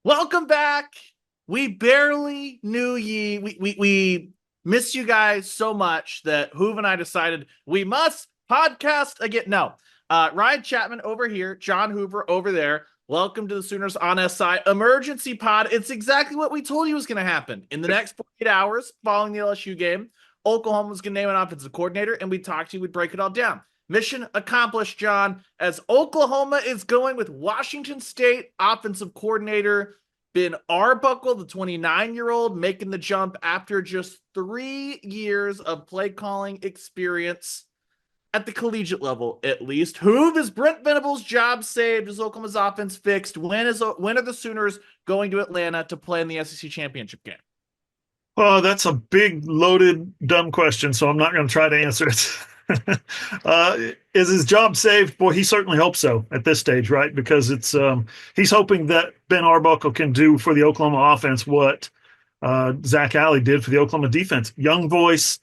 Welcome back. We barely knew ye. We miss you guys so much that Hoover and I decided we must podcast again. No, Ryan Chapman over here, John Hoover over there. Welcome to the Sooners on SI emergency pod. It's exactly what we told you was going to happen. In the next 48 hours following the LSU game, Oklahoma was going to name an offensive coordinator, and we'd talk to you, we'd break it all down. Mission accomplished, John, as Oklahoma is going with Washington State offensive coordinator Ben Arbuckle, the 29-year-old, making the jump after just 3 years of play calling experience at the collegiate level, at least. Who is Brent Venables' job saved? Is Oklahoma's offense fixed? When are the Sooners going to Atlanta to play in the SEC championship game? Oh, that's a big, loaded, dumb question, so I'm not going to try to answer it. Is his job saved? Boy, he certainly hopes so at this stage, right? Because he's hoping that Ben Arbuckle can do for the Oklahoma offense what Zach Alley did for the Oklahoma defense. Young voice,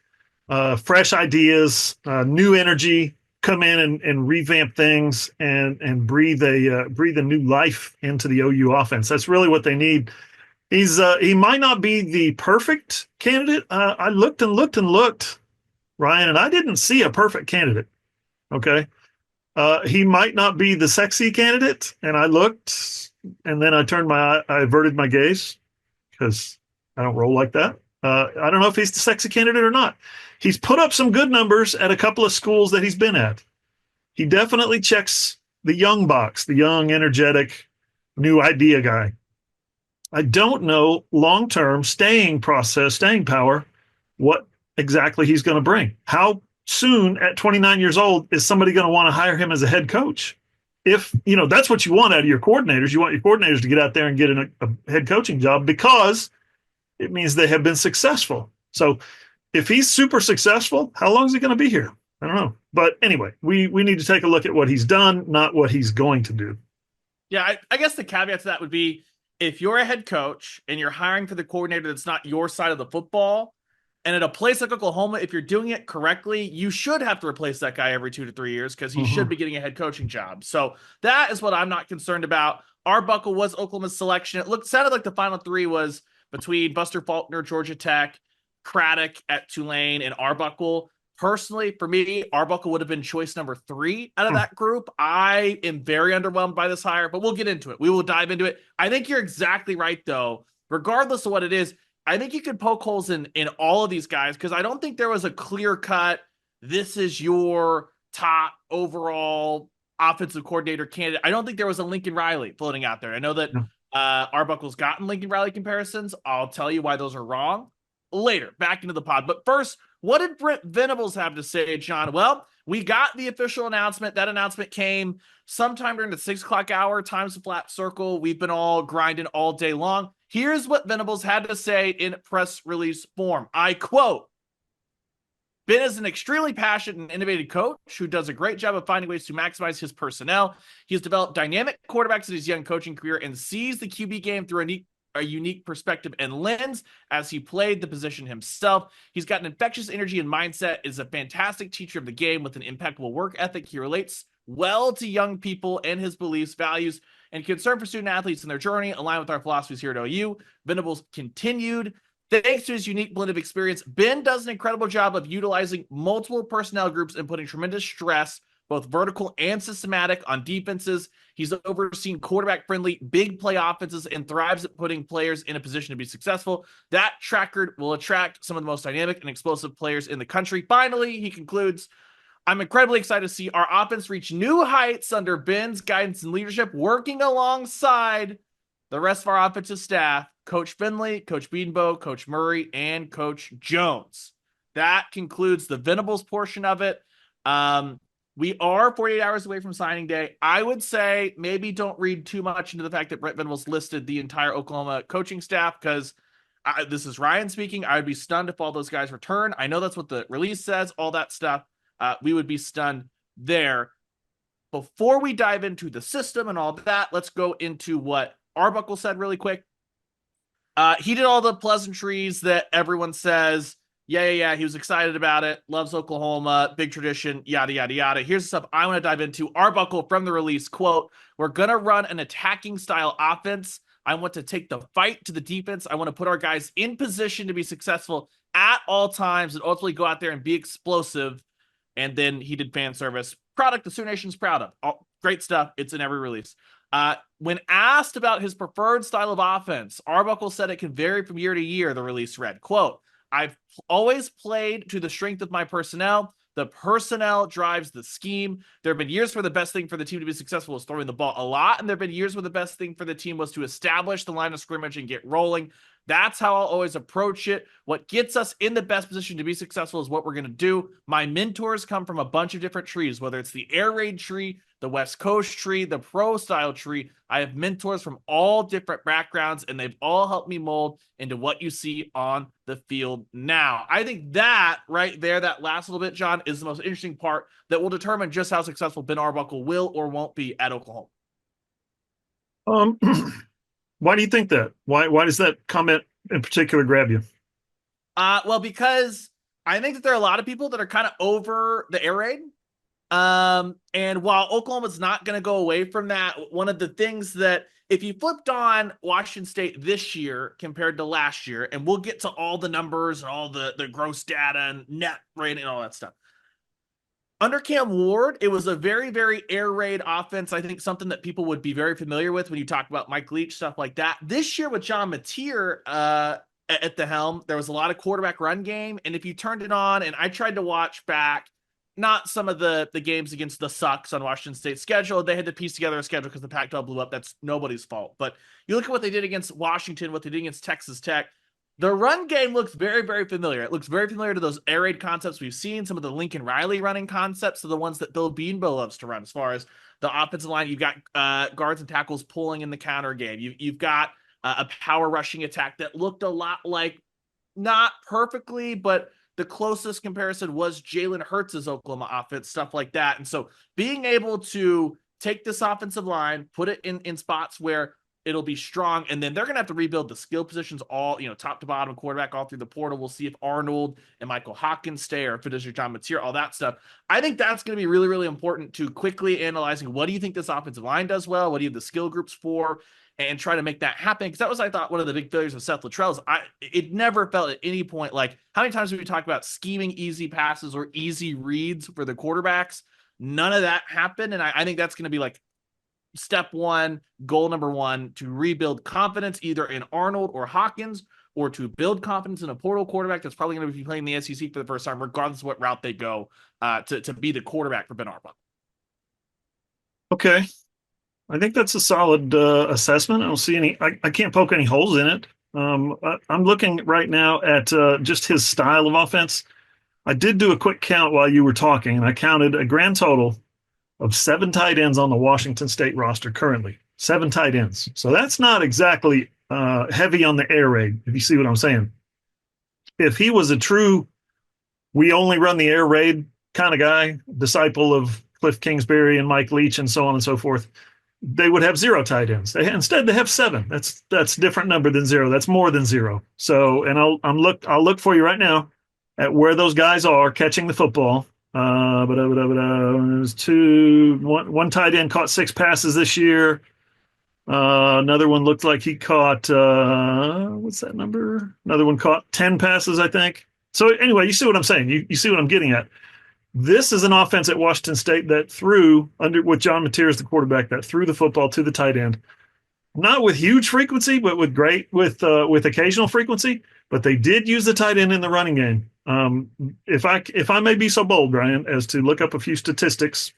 fresh ideas, new energy, come in and revamp things and breathe a new life into the OU offense. That's really what they need. He might not be the perfect candidate. I looked and looked and looked, Ryan, and I didn't see a perfect candidate. Okay. He might not be the sexy candidate. And I looked and then I averted my gaze because I don't roll like that. I don't know if he's the sexy candidate or not. He's put up some good numbers at a couple of schools that he's been at. He definitely checks the young box, the young, energetic, new idea guy. I don't know long-term staying power, what exactly he's going to bring. How soon at 29 years old is somebody going to want to hire him as a head coach? If, that's what you want out of your coordinators. You want your coordinators to get out there and get a head coaching job because it means they have been successful. So if he's super successful, how long is he going to be here? I don't know. But anyway, we need to take a look at what he's done, not what he's going to do. Yeah, I guess the caveat to that would be if you're a head coach and you're hiring for the coordinator that's not your side of the football, and at a place like Oklahoma, if you're doing it correctly, you should have to replace that guy every 2 to 3 years because he should Mm-hmm. be getting a head coaching job. So that is what I'm not concerned about. Arbuckle was Oklahoma's selection. Sounded like the final three was between Buster Faulkner, Georgia Tech, Craddock at Tulane, and Arbuckle. Personally, for me, Arbuckle would have been choice number 3 out of that group. I am very underwhelmed by this hire, but we'll get into it. We will dive into it. I think you're exactly right, though. Regardless of what it is, I think you could poke holes in all of these guys because I don't think there was a clear cut, this is your top overall offensive coordinator candidate. I don't think there was a Lincoln Riley floating out there. I know that Yeah. Arbuckle's gotten Lincoln Riley comparisons. I'll tell you why those are wrong later, back into the pod. But first, what did Brent Venables have to say, John? Well, we got the official announcement. That announcement came sometime during the 6 o'clock hour, times the flat circle. We've been all grinding all day long. Here's what Venables had to say in press release form. I quote, Ben is an extremely passionate and innovative coach who does a great job of finding ways to maximize his personnel. He has developed dynamic quarterbacks in his young coaching career and sees the QB game through a unique perspective and lens as he played the position himself. He's got an infectious energy and mindset, is a fantastic teacher of the game with an impeccable work ethic. He relates well to young people and his beliefs, values, and concern for student athletes in their journey align with our philosophies here at OU. Venables continued. Thanks to his unique blend of experience, Ben does an incredible job of utilizing multiple personnel groups and putting tremendous stress, both vertical and systematic, on defenses. He's overseen quarterback-friendly, big play offenses and thrives at putting players in a position to be successful. That track record will attract some of the most dynamic and explosive players in the country. Finally, he concludes, I'm incredibly excited to see our offense reach new heights under Ben's guidance and leadership, working alongside the rest of our offensive staff, Coach Finley, Coach Bedenbaugh, Coach Murray, and Coach Jones. That concludes the Venables portion of it. We are 48 hours away from signing day. I would say maybe don't read too much into the fact that Brent Venables listed the entire Oklahoma coaching staff because this is Ryan speaking. I would be stunned if all those guys return. I know that's what the release says, all that stuff. We would be stunned there. Before we dive into the system and all that, let's go into what Arbuckle said really quick. He did all the pleasantries that everyone says. Yeah. He was excited about it. Loves Oklahoma. Big tradition. Yada, yada, yada. Here's the stuff I want to dive into. Arbuckle from the release, quote, we're going to run an attacking style offense I want to take the fight to the defense. I want to put our guys in position to be successful at all times and ultimately go out there and be explosive. And then he did fan service. Product the Sioux Nation's proud of. Oh, great stuff. It's in every release. When asked about his preferred style of offense, Arbuckle said it can vary from year to year, the release read. Quote, I've always played to the strength of my personnel. The personnel drives the scheme. There have been years where the best thing for the team to be successful was throwing the ball a lot, and there have been years where the best thing for the team was to establish the line of scrimmage and get rolling. That's how I'll always approach it. What gets us in the best position to be successful is what we're going to do. My mentors come from a bunch of different trees, whether it's the air raid tree, the West Coast tree, the pro style tree. I have mentors from all different backgrounds, and they've all helped me mold into what you see on the field now. I think that right there, that last little bit, John, is the most interesting part that will determine just how successful Ben Arbuckle will or won't be at Oklahoma. Um, why do you think that? Why does that comment in particular grab you? Well, because I think that there are a lot of people that are kind of over the air raid. And while Oklahoma's not going to go away from that, one of the things that if you flipped on Washington State this year compared to last year, and we'll get to all the numbers and all the gross data and net rating and all that stuff. Under Cam Ward, it was a very, very air raid offense. I think something that people would be very familiar with when you talk about Mike Leach, stuff like that. This year with John Mateer at the helm, there was a lot of quarterback run game. And if you turned it on, and I tried to watch back, not some of the games against the Sucks on Washington State's schedule. They had to piece together a schedule because the Pac-12 blew up. That's nobody's fault. But you look at what they did against Washington, what they did against Texas Tech. The run game looks very, very familiar. It looks very familiar to those air raid concepts we've seen, some of the Lincoln Riley running concepts, to the ones that Bill Beanbo loves to run. As far as the offensive line, you've got guards and tackles pulling in the counter game. You've got a power rushing attack that looked a lot like, not perfectly, but the closest comparison was Jalen Hurts' Oklahoma offense, stuff like that. And so being able to take this offensive line, put it in spots where it'll be strong, and then they're going to have to rebuild the skill positions all, top to bottom, quarterback, all through the portal. We'll see if Arnold and Michael Hawkins stay, or if it is your John Mateer, all that stuff. I think that's going to be really, really important to quickly analyzing what do you think this offensive line does well? What do you have the skill groups for? And try to make that happen. Because that was, I thought, one of the big failures of Seth Luttrell's. It never felt at any point like, how many times have we talked about scheming easy passes or easy reads for the quarterbacks? None of that happened. And I think that's going to be like step one, goal number one, to rebuild confidence either in Arnold or Hawkins, or to build confidence in a portal quarterback that's probably going to be playing the SEC for the first time, regardless of what route they go to be the quarterback for Ben Arbuckle. Okay. I think that's a solid assessment. I don't see any. I can't poke any holes in it. I'm looking right now at just his style of offense. I did do a quick count while you were talking, and I counted a grand total of 7 tight ends on the Washington State roster currently. 7 tight ends. So that's not exactly heavy on the air raid, if you see what I'm saying. If he was a true, we only run the air raid kind of guy, disciple of Cliff Kingsbury and Mike Leach and so on and so forth, they would have 0 tight ends. Instead, they have 7. That's a different number than 0. That's more than 0. So, and I'll look for you right now at where those guys are catching the football. There's one tight end caught 6 passes this year. Another one looked like he caught what's that number? Another one caught 10 passes, I think. So anyway, you see what I'm saying. You see what I'm getting at. This is an offense at Washington State that threw with John Mateer as the quarterback, that threw the football to the tight end, not with huge frequency, but with occasional frequency. But they did use the tight end in the running game. If I may be so bold, Brian, as to look up a few statistics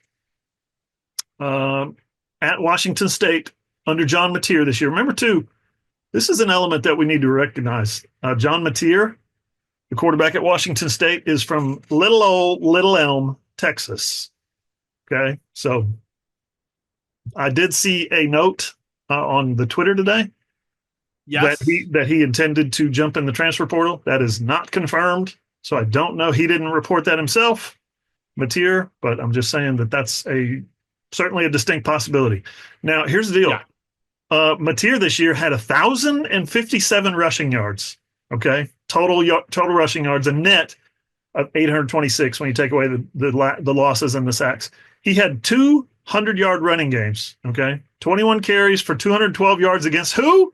at Washington State under John Mateer this year. Remember, too, this is an element that we need to recognize. John Mateer, the quarterback at Washington State, is from little old Little Elm, Texas. Okay, so I did see a note on the Twitter today that he intended to jump in the transfer portal. That is not confirmed, so I don't know. He didn't report that himself, Mateer, but I'm just saying that that's certainly a distinct possibility. Now, here's the deal. Yeah. Mateer this year had 1,057 rushing yards. Okay, total rushing yards, a net of 826 when you take away the losses and the sacks. He had 2 100-yard running games. Okay. 21 carries for 212 yards against who?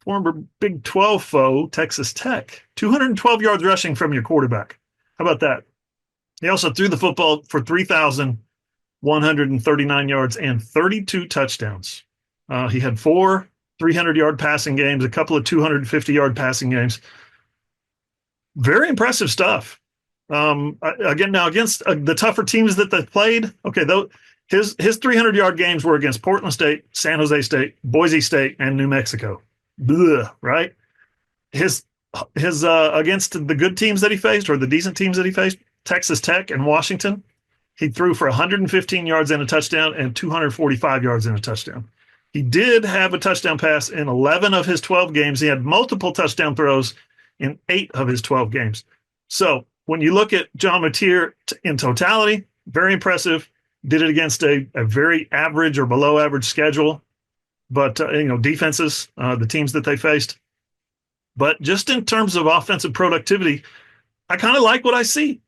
Former Big 12 foe, Texas Tech. 212 yards rushing from your quarterback. How about that? He also threw the football for 3,139 yards and 32 touchdowns. He had 4 300-yard passing games, a couple of 250-yard passing games. Very impressive stuff. Again, now against the tougher teams that they played, okay, though his 300-yard games were against Portland State, San Jose State, Boise State, and New Mexico. Blah, right? His against the good teams that he faced or the decent teams that he faced, Texas Tech and Washington, he threw for 115 yards and a touchdown and 245 yards and a touchdown. He did have a touchdown pass in 11 of his 12 games. He had multiple touchdown throws in 8 of his 12 games. So when you look at John Mateer in totality, very impressive. Did it against a very average or below average schedule, but defenses, the teams that they faced. But just in terms of offensive productivity, I kind of like what I see.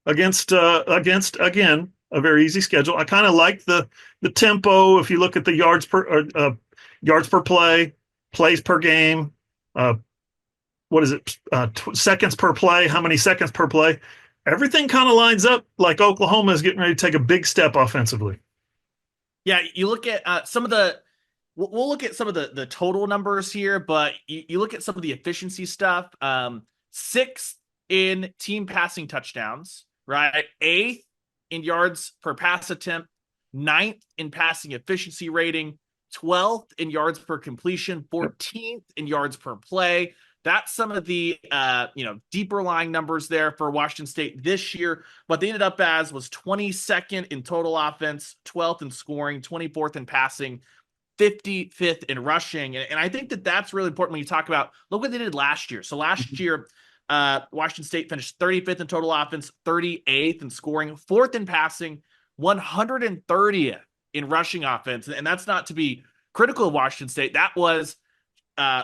Against again a very easy schedule. I kind of like the tempo. If you look at the yards per play, plays per game, what is it? Seconds per play. How many seconds per play? Everything kind of lines up like Oklahoma is getting ready to take a big step offensively. Yeah, you look at some of the. We'll look at some of the total numbers here, but you look at some of the efficiency stuff. 6th in team passing touchdowns, right? 8th in yards per pass attempt, 9th in passing efficiency rating, 12th in yards per completion, 14th in yards per play. That's some of the deeper lying numbers there for Washington State this year. What they ended up as was 22nd in total offense, 12th in scoring, 24th in passing, 55th in rushing. And I think that's really important when you talk about, look what they did last year. So last year, Washington State finished 35th in total offense, 38th in scoring, 4th in passing, 130th in rushing offense. And that's not to be critical of Washington State. That was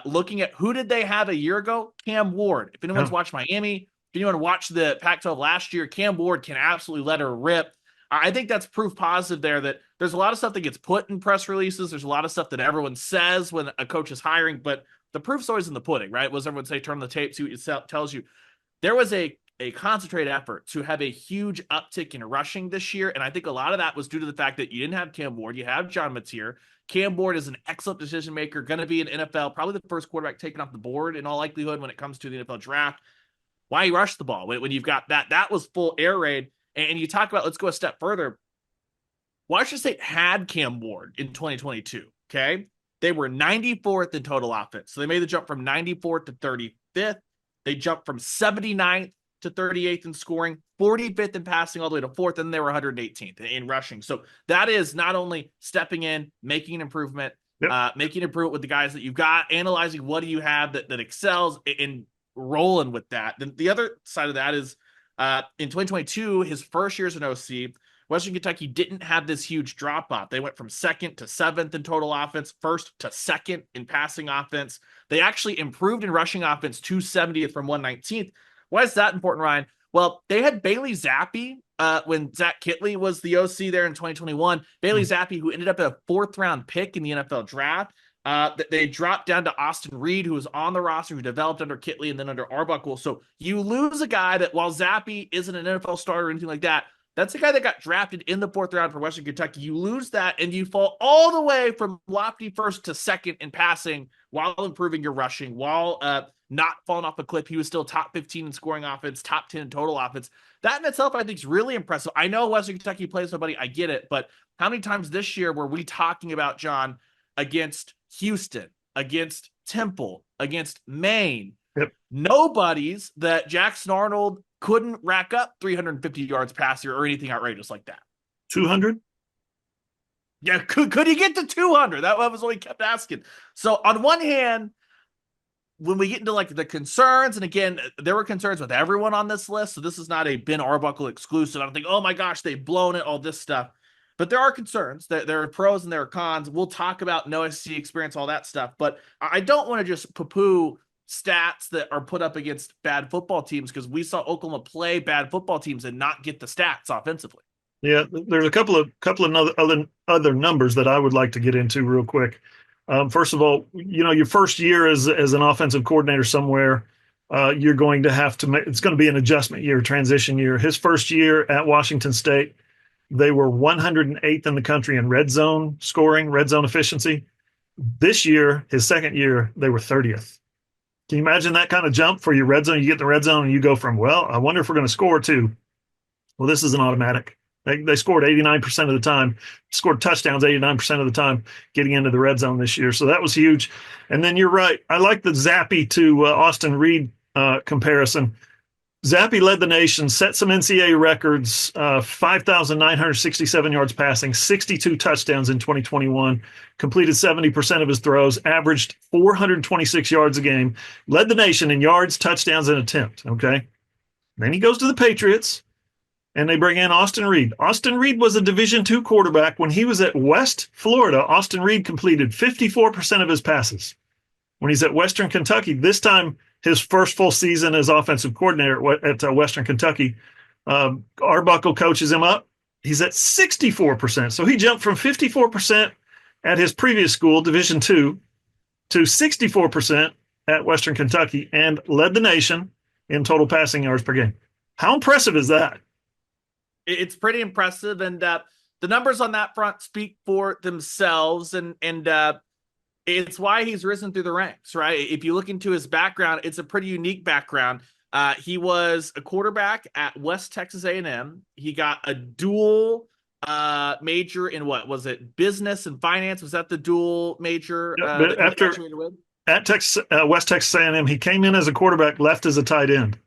looking at who did they have a year ago? Cam Ward. If anyone's watched Miami, if anyone watched the Pac-12 last year, Cam Ward can absolutely let her rip. I think that's proof positive there that there's a lot of stuff that gets put in press releases. There's a lot of stuff that everyone says when a coach is hiring, but the proof's always in the pudding, right? What does everyone say? Turn the tape, see what it tells you. There was a concentrated effort to have a huge uptick in rushing this year, and I think a lot of that was due to the fact that you didn't have Cam Ward. You have John Mateer. Cam Ward is an excellent decision maker, going to be an NFL, probably the first quarterback taken off the board in all likelihood when it comes to the NFL draft. Why you rush the ball when you've got that? That was full air raid. And you talk about, let's go a step further. Washington State had Cam Ward in 2022, okay? They were 94th in total offense. So they made the jump from 94th to 35th. They jumped from 79th to 38th in scoring, 45th in passing all the way to 4th, and they were 118th in rushing. So that is not only stepping in, making an improvement, making an improvement with the guys that you've got, analyzing what do you have that excels, and rolling with that. Then the other side of that is in 2022, his first year as an OC, Western Kentucky didn't have this huge drop off. They went from 2nd to 7th in total offense, 1st to 2nd in passing offense. They actually improved in rushing offense, 270th from 119th. Why is that important, Ryan? Well, they had Bailey Zappi when Zach Kitley was the OC there in 2021. Bailey Zappi, who ended up a 4th-round pick in the NFL draft. They dropped down to Austin Reed, who was on the roster, who developed under Kitley and then under Arbuckle. So you lose a guy that, while Zappi isn't an NFL starter or anything like that, that's the guy that got drafted in the 4th round for Western Kentucky. You lose that, and you fall all the way from lofty 1st to 2nd in passing while improving your rushing, while not falling off a cliff. He was still top 15 in scoring offense, top 10 in total offense. That in itself, I think, is really impressive. I know Western Kentucky plays nobody. I get it. But how many times this year were we talking about, John, against Houston, against Temple, against Maine? Yep. Nobody's that Jackson Arnold couldn't rack up 350 yards passer or anything outrageous like that. 200? Yeah, could he get to 200? That was what we kept asking. So on one hand, when we get into like the concerns, and again, there were concerns with everyone on this list, so this is not a Ben Arbuckle exclusive. I don't think, oh my gosh, they've blown it, all this stuff. But there are concerns. There are pros and there are cons. We'll talk about no SEC experience, all that stuff. But I don't want to just poo-poo stats that are put up against bad football teams, because we saw Oklahoma play bad football teams and not get the stats offensively. Yeah, there's a couple of other numbers that I would like to get into real quick. First of all, your first year as an offensive coordinator somewhere, you're going to have to make it's going to be an adjustment year, transition year. His first year at Washington State, they were 108th in the country in red zone scoring, red zone efficiency. This year, his second year, they were 30th. Can you imagine that kind of jump for your red zone? You get in the red zone and you go from, well, I wonder if we're going to score too. Well, this is an automatic. They scored 89% of the time, scored touchdowns 89% of the time getting into the red zone this year. So that was huge. And then you're right. I like the Zappy to Austin Reed comparison. Zappy led the nation, set some NCAA records, 5,967 yards passing, 62 touchdowns in 2021, completed 70% of his throws, averaged 426 yards a game, led the nation in yards, touchdowns, and attempt. Okay. Then he goes to the Patriots and they bring in Austin Reed. Austin Reed was a Division II quarterback. When he was at West Florida, Austin Reed completed 54% of his passes. When he's at Western Kentucky, this time his first full season as offensive coordinator at Western Kentucky, Arbuckle coaches him up. He's at 64%. So he jumped from 54% at his previous school, Division II, to 64% at Western Kentucky and led the nation in total passing yards per game. How impressive is that? It's pretty impressive, and the numbers on that front speak for themselves, and it's why he's risen through the ranks, right? If you look into his background, it's a pretty unique background. He was a quarterback at West Texas A&M. He got a dual major in what was it? Business and finance. Was that the dual major that he graduated with? At West Texas A&M, he came in as a quarterback, left as a tight end.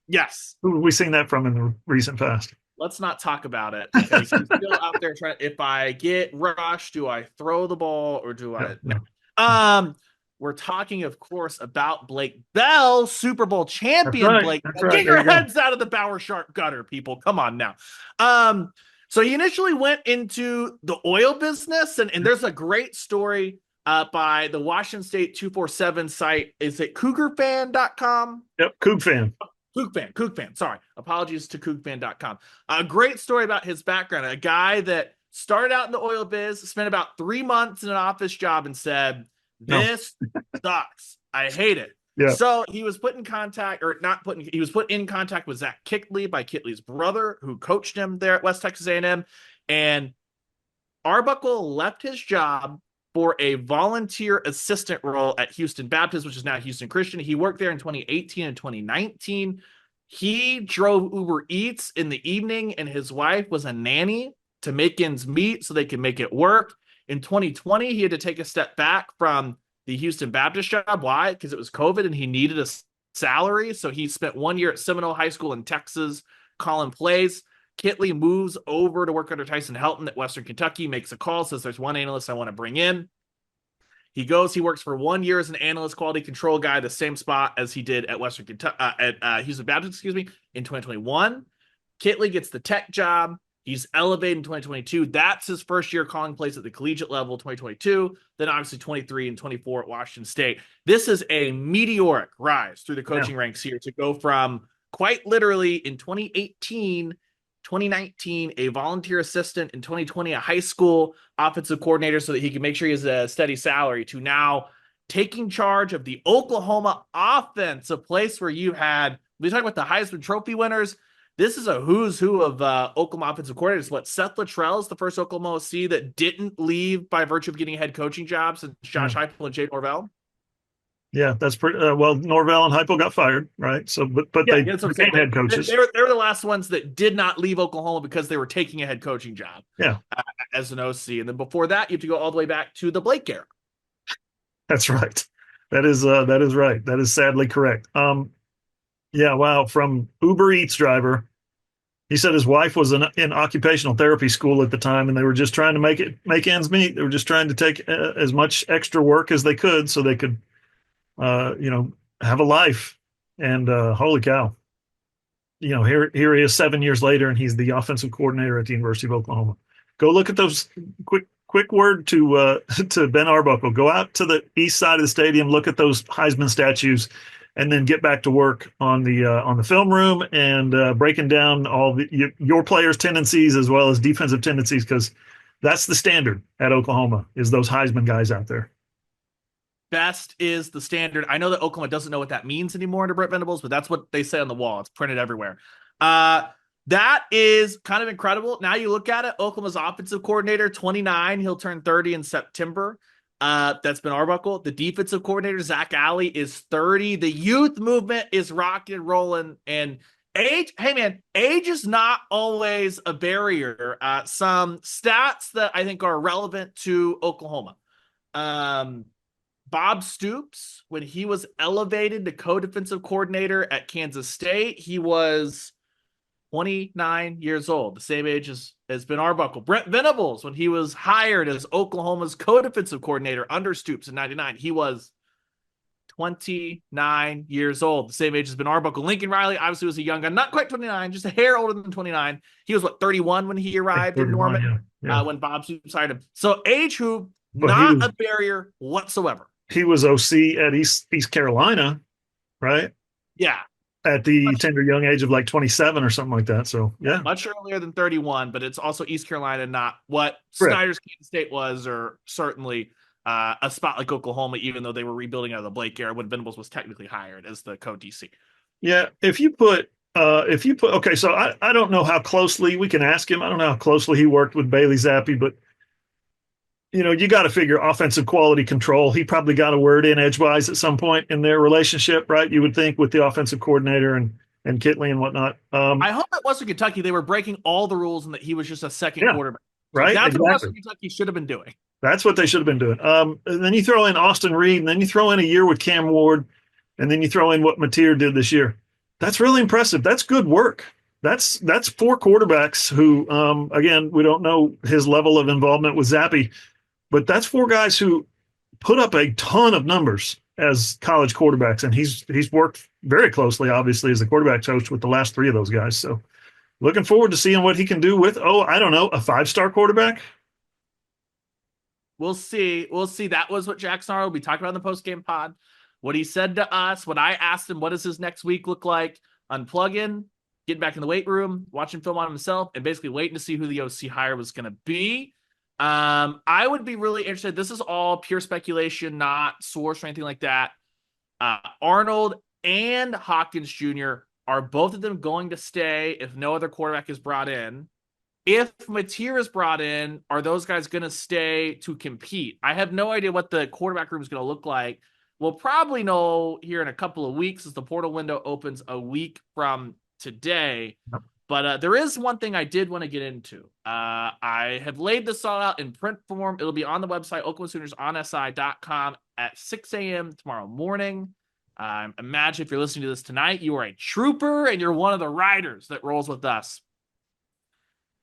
Yes. Who have we seen that from in the recent past? Let's not talk about it because he's still out there trying. If I get rushed, do I throw the ball or do I? No. We're talking, of course, about Blake Bell, Super Bowl champion. Right. Blake, That's right. Get your heads out of the Bower Sharp gutter, people. Come on now. So he initially went into the oil business, and there's a great story by the Washington State 247 site. Is it CougarFan.com? Yep, CougFan. CougFan. Sorry. Apologies to CougFan.com. A great story about his background. A guy that started out in the oil biz, spent about 3 months in an office job and said, this sucks. I hate it. Yeah. So he was put in contact, he was put in contact with Zach Kickley by Kickley's brother, who coached him there at West Texas A&M. And Arbuckle left his job for a volunteer assistant role at Houston Baptist, which is now Houston Christian. He worked there in 2018 and 2019. He drove Uber Eats in the evening, and his wife was a nanny to make ends meet so they could make it work. In 2020, he had to take a step back from the Houston Baptist job. Why? Because it was COVID and he needed a salary. So he spent 1 year at Seminole High School in Texas calling plays. Kickley moves over to work under Tyson Helton at Western Kentucky, makes a call, says there's one analyst I want to bring in. He goes, he works for 1 year as an analyst quality control guy, the same spot as he did at Western Kentucky, at Houston Baptist, in 2021. Kickley gets the tech job. He's elevated in 2022. That's his first year calling plays at the collegiate level, 2022. Then obviously 23 and 24 at Washington State. This is a meteoric rise through the coaching ranks here to go from quite literally in 2019, a volunteer assistant, in 2020, a high school offensive coordinator so that he can make sure he has a steady salary, to now taking charge of the Oklahoma offense, a place where you had, we talk about the Heisman Trophy winners. This is a who's who of Oklahoma offensive coordinators. What, Seth Luttrell is the first Oklahoma OC that didn't leave by virtue of getting a head coaching job since Josh Heupel and Jay Norvell. Yeah, that's pretty well. Norvell and Heupel got fired, right? So, but they became head coaches. They were the last ones that did not leave Oklahoma because they were taking a head coaching job. Yeah, as an OC, and then before that, you have to go all the way back to the Blake era. That's right. That is right. That is sadly correct. Yeah, wow. From Uber Eats driver, he said his wife was in occupational therapy school at the time, and they were just trying to make ends meet. They were just trying to take as much extra work as they could so they could, have a life. And holy cow, here he is 7 years later, and he's the offensive coordinator at the University of Oklahoma. Go look at those. Quick word to Ben Arbuckle. Go out to the east side of the stadium, look at those Heisman statues, and then get back to work on the film room and breaking down all your players' tendencies as well as defensive tendencies, because that's the standard at Oklahoma is those Heisman guys out there. Best is the standard. I know that Oklahoma doesn't know what that means anymore under Brent Venables, but that's what they say on the wall. It's printed everywhere. That is kind of incredible. Now you look at it, Oklahoma's offensive coordinator, 29. He'll turn 30 in September. That's Ben Arbuckle. The defensive coordinator, Zach Alley, is 30. The youth movement is rocking and rolling. And age, hey man, age is not always a barrier. Some stats that I think are relevant to Oklahoma. Bob Stoops, when he was elevated to co-defensive coordinator at Kansas State, he was 29 years old, the same age as Ben Arbuckle. Brent Venables, when he was hired as Oklahoma's co-defensive coordinator under Stoops in 99, he was 29 years old, the same age as Ben Arbuckle. Lincoln Riley obviously was a young guy, not quite 29, just a hair older than 29. He was, 31 when he arrived in Norman, when Bob Stoops hired him. So age who, not a barrier whatsoever. He was OC at East Carolina, right? Yeah. At the tender young age of like 27 or something like that. So, yeah. Much earlier than 31, but it's also East Carolina, not what Snyder's Kansas State was, or certainly a spot like Oklahoma, even though they were rebuilding out of the Blake era when Venables was technically hired as the co-DC. Yeah. If you put, okay, so I don't know how closely we can ask him. I don't know how closely he worked with Bailey Zappi, but you got to figure offensive quality control. He probably got a word in edgewise at some point in their relationship, right? You would think with the offensive coordinator and Kitley and whatnot. I hope at Western Kentucky they were breaking all the rules and that he was just a second quarterback. Right? That's what Western Kentucky should have been doing. That's what they should have been doing. And then you throw in Austin Reed, and then you throw in a year with Cam Ward, and then you throw in what Mateer did this year. That's really impressive. That's good work. That's 4 quarterbacks who, again, we don't know his level of involvement with Zappi, but that's 4 guys who put up a ton of numbers as college quarterbacks, and he's worked very closely, obviously, as a quarterback coach with the last 3 of those guys. So looking forward to seeing what he can do with, I don't know, a 5-star quarterback. We'll see. That was what Jack Snarl, we talked about in the post-game pod. What he said to us, when I asked him, what does his next week look like? Unplugging, getting back in the weight room, watching film on himself, and basically waiting to see who the OC hire was going to be. I would be really interested. This is all pure speculation, not source or anything like that. Arnold and Hawkins Jr. are both of them going to stay if no other quarterback is brought in? If Mateer is brought in, are those guys going to stay to compete? I have no idea what the quarterback room is going to look like. We'll probably know here in a couple of weeks as the portal window opens a week from today. But there is one thing I did want to get into. I have laid this all out in print form. It'll be on the website, OklahomaSoonersOnSI.com at 6 a.m. tomorrow morning. Imagine if you're listening to this tonight, you are a trooper and you're one of the riders that rolls with us.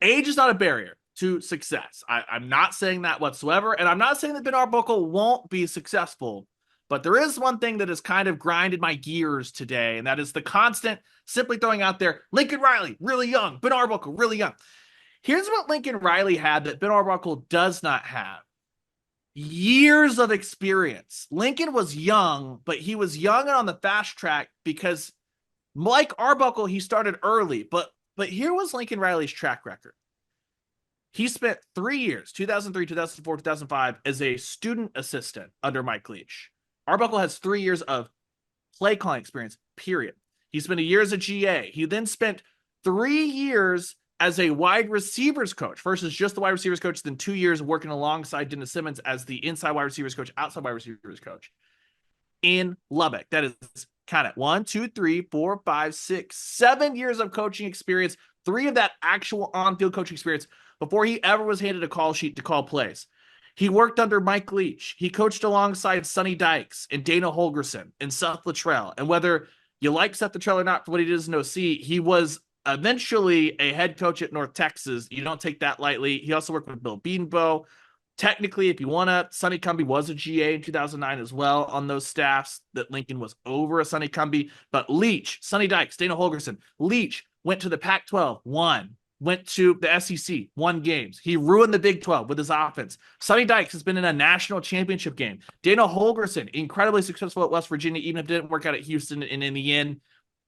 Age is not a barrier to success. I'm not saying that whatsoever. And I'm not saying that Ben Arbuckle won't be successful. But there is one thing that has kind of grinded my gears today, and that is the constant simply throwing out there, Lincoln Riley, really young, Ben Arbuckle, really young. Here's what Lincoln Riley had that Ben Arbuckle does not have. Years of experience. Lincoln was young, but he was young and on the fast track because, like Arbuckle, he started early. But here was Lincoln Riley's track record. He spent 3 years, 2003, 2004, 2005, as a student assistant under Mike Leach. Arbuckle has 3 years of play calling experience, period. He spent a year as a GA. He then spent 3 years as a wide receivers coach versus just the wide receivers coach, then 2 years working alongside Dennis Simmons as the inside wide receivers coach, outside wide receivers coach in Lubbock. That is kind of 1, 2, 3, 4, 5, 6, 7 years of coaching experience, 3 of that actual on-field coaching experience before he ever was handed a call sheet to call plays. He worked under Mike Leach. He coached alongside Sonny Dykes and Dana Holgerson and Seth Luttrell. And whether you like Seth Luttrell or not for what he did as an OC, he was eventually a head coach at North Texas. You don't take that lightly. He also worked with Bill Bedenbaugh. Technically, if you want to, Sonny Cumbie was a GA in 2009 as well on those staffs that Lincoln was over a Sonny Cumbie. But Leach, Sonny Dykes, Dana Holgerson, Leach went to the Pac-12, won. went to the SEC, won games. He ruined the Big 12 with his offense. Sonny Dykes has been in a national championship game. Daniel Holgerson, incredibly successful at West Virginia, even if it didn't work out at Houston. And in the end,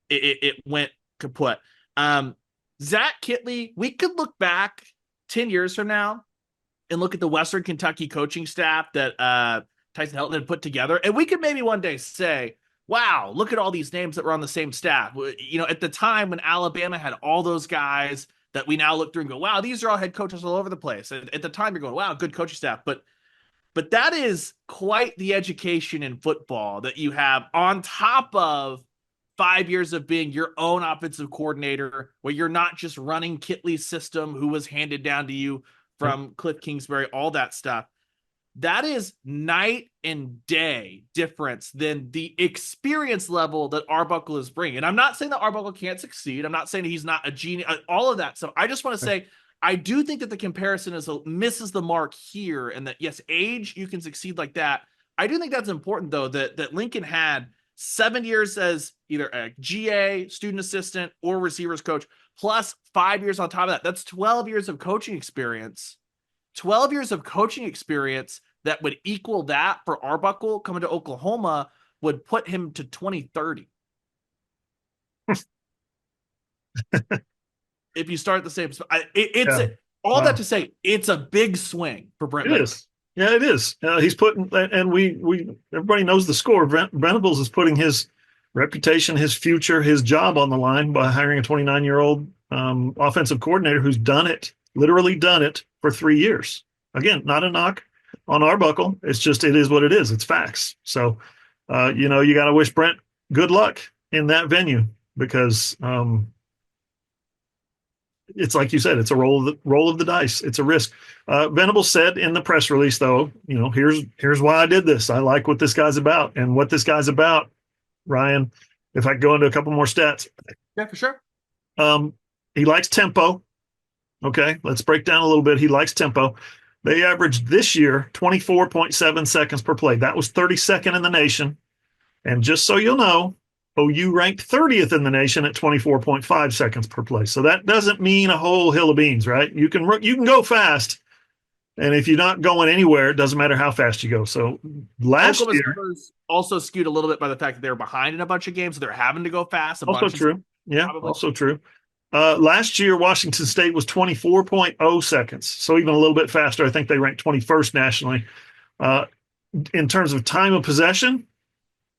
it went kaput. Zach Kitley, we could look back 10 years from now and look at the Western Kentucky coaching staff that Tyson Helton had put together. And we could maybe one day say, wow, look at all these names that were on the same staff. You know, at the time when Alabama had all those guys that we now look through and go, wow, these are all head coaches all over the place. And at the time you're going, wow, good coaching staff. But that is quite the education in football that you have on top of 5 years of being your own offensive coordinator, where you're not just running Kitley's system, who was handed down to you from Cliff Kingsbury, all that stuff. That is night and day difference than the experience level that Arbuckle is bringing. And I'm not saying that Arbuckle can't succeed. I'm not saying he's not a genius, all of that stuff. I just want to say, I do think that the comparison misses the mark here, and that, yes, age, you can succeed like that. I do think that's important, though, that Lincoln had 7 years as either a GA, student assistant, or receivers coach, plus 5 years on top of that. That's 12 years of coaching experience. 12 years of coaching experience that would equal that for Arbuckle coming to Oklahoma would put him to 2030. If you start at the same spot, that to say, it's a big swing for Brent Venables. It is. Yeah, it is. He's putting, and we everybody knows the score. Venables is putting his reputation, his future, his job on the line by hiring a 29-year-old offensive coordinator who's literally done it for 3 years. Again, not a knock on Arbuckle. It's just, it is what it is. It's facts. So, you got to wish Brent good luck in that venue, because it's like you said, it's a roll of the dice. It's a risk. Venables said in the press release, though, here's why I did this. I like what this guy's about, and what this guy's about, Ryan, if I go into a couple more stats. Yeah, for sure. He likes tempo. Okay, let's break down a little bit. He likes tempo. They averaged this year 24.7 seconds per play. That was 32nd in the nation. And just so you'll know, OU ranked 30th in the nation at 24.5 seconds per play. So that doesn't mean a whole hill of beans, right? You can go fast, and if you're not going anywhere, it doesn't matter how fast you go. So last Oklahoma's year numbers also skewed a little bit by the fact that they were behind in a bunch of games, so they're having to go fast. Also true. Yeah, also true. Last year, Washington State was 24.0 seconds, so even a little bit faster. I think they ranked 21st nationally. In terms of time of possession,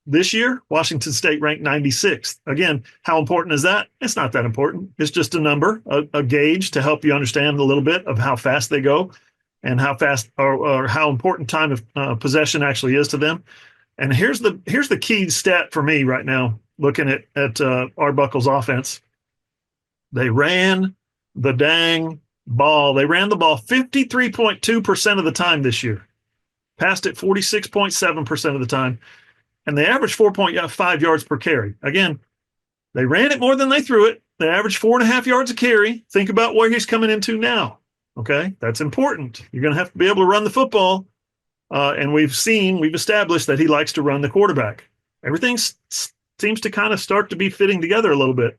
this year, Washington State ranked 96th. Again, how important is that? It's not that important. It's just a number, a gauge to help you understand a little bit of how fast they go and how fast or how important time of possession actually is to them. And here's the key stat for me right now, looking at Arbuckle's offense. They ran the dang ball. They ran the ball 53.2% of the time this year, passed it 46.7% of the time, and they averaged 4.5 yards per carry. Again, they ran it more than they threw it. They averaged 4.5 yards a carry. Think about where he's coming into now. Okay, that's important. You're going to have to be able to run the football, and we've established that he likes to run the quarterback. Everything seems to kind of start to be fitting together a little bit.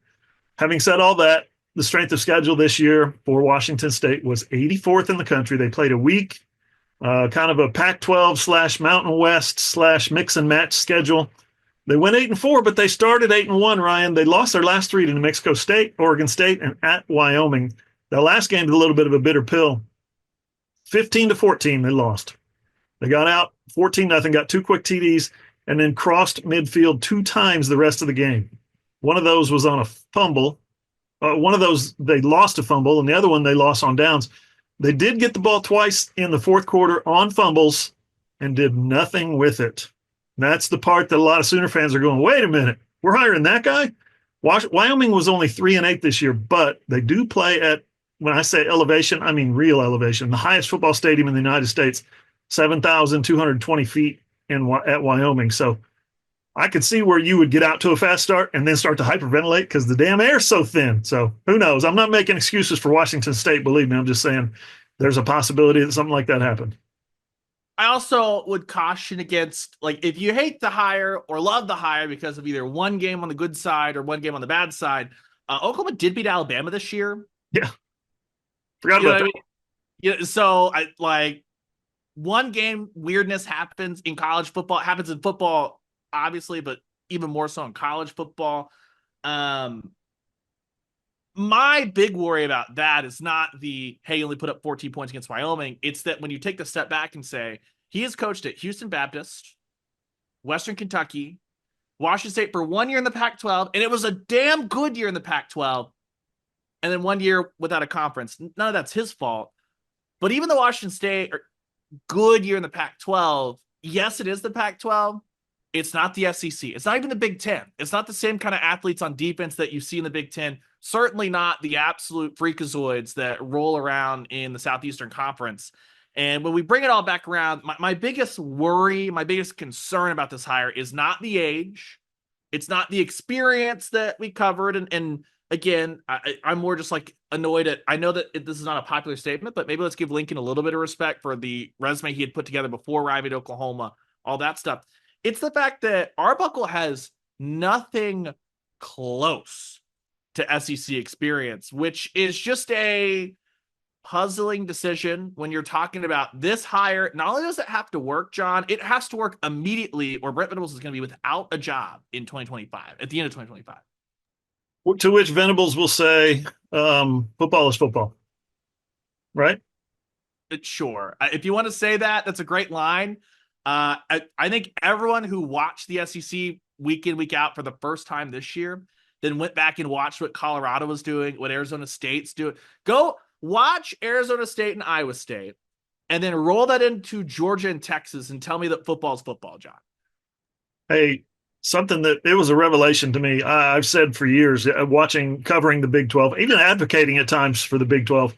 Having said all that, the strength of schedule this year for Washington State was 84th in the country. They played a week, kind of a Pac-12 / Mountain West / mix and match schedule. They went 8-4, but they started 8-1, Ryan. They lost their last 3 to New Mexico State, Oregon State, and at Wyoming. The last game was a little bit of a bitter pill. 15-14, they lost. They got out 14-0, got 2 quick TDs, and then crossed midfield 2 times the rest of the game. One of those was on a fumble. One of those, they lost a fumble, and the other one they lost on downs. They did get the ball twice in the fourth quarter on fumbles and did nothing with it. And that's the part that a lot of Sooner fans are going, wait a minute, we're hiring that guy? Wyoming was only 3-8 this year, but they do play at, when I say elevation, I mean real elevation, the highest football stadium in the United States, 7,220 feet at Wyoming. So I could see where you would get out to a fast start and then start to hyperventilate because the damn air's so thin. So who knows? I'm not making excuses for Washington State. Believe me, I'm just saying there's a possibility that something like that happened. I also would caution against, if you hate the hire or love the hire because of either one game on the good side or one game on the bad side, Oklahoma did beat Alabama this year. Yeah. Forgot You know about what I that. mean? Yeah, so I like one game weirdness happens in college football. It happens in football, obviously, but even more so in college football. Um, my big worry about that is not the hey, you only put up 14 points against Wyoming. It's that when you take the step back and say he has coached at Houston Baptist, Western Kentucky, Washington State for 1 year in the Pac-12, and it was a damn good year in the Pac-12, and then 1 year without a conference. None of that's his fault. But even the Washington State good year in the Pac-12, yes, it is the Pac-12. It's not the SEC. It's not even the Big Ten. It's not the same kind of athletes on defense that you see in the Big Ten. Certainly not the absolute freakazoids that roll around in the Southeastern Conference. And when we bring it all back around, my biggest worry, my biggest concern about this hire is not the age. It's not the experience that we covered. And again, I'm more just like annoyed at. I know that this is not a popular statement, but maybe let's give Lincoln a little bit of respect for the resume he had put together before arriving to Oklahoma, all that stuff. It's the fact that Arbuckle has nothing close to SEC experience, which is just a puzzling decision when you're talking about this hire. Not only does it have to work, John, it has to work immediately, or Brent Venables is going to be without a job in 2025, at the end of 2025. To which Venables will say, football is football, right? Sure. If you want to say that, that's a great line. I think everyone who watched the SEC week in, week out for the first time this year, then went back and watched what Colorado was doing, what Arizona State's doing. Go watch Arizona State and Iowa State, and then roll that into Georgia and Texas and tell me that football's football, John. Hey, something that it was a revelation to me. I've said for years, covering the Big 12, even advocating at times for the Big 12.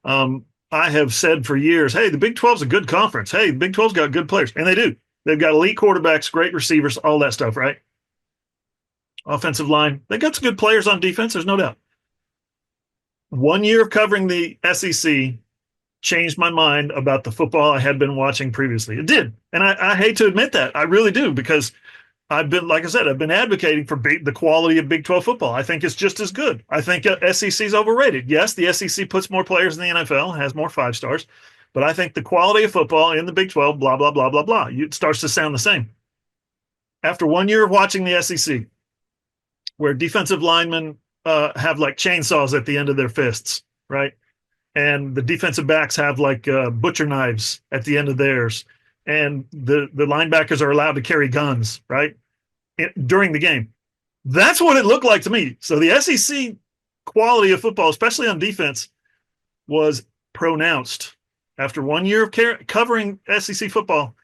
Um, I have said for years, hey, the Big 12 is a good conference. Hey, the Big 12's got good players, and they do. They've got elite quarterbacks, great receivers, all that stuff, right? Offensive line, they got some good players on defense. There's no doubt. 1 year of covering the SEC changed my mind about the football I had been watching previously. It did, and I hate to admit that. I really do, because I've been, like I said, I've been advocating for the quality of Big 12 football. I think it's just as good. I think SEC is overrated. Yes, the SEC puts more players in the NFL, has more 5 stars, but I think the quality of football in the Big 12, blah, blah, blah, blah, blah, it starts to sound the same. After 1 year of watching the SEC, where defensive linemen have like chainsaws at the end of their fists, right? And the defensive backs have like butcher knives at the end of theirs. And the linebackers are allowed to carry guns, right? During the game. That's what it looked like to me. So the SEC quality of football, especially on defense, was pronounced. After 1 year of covering SEC football,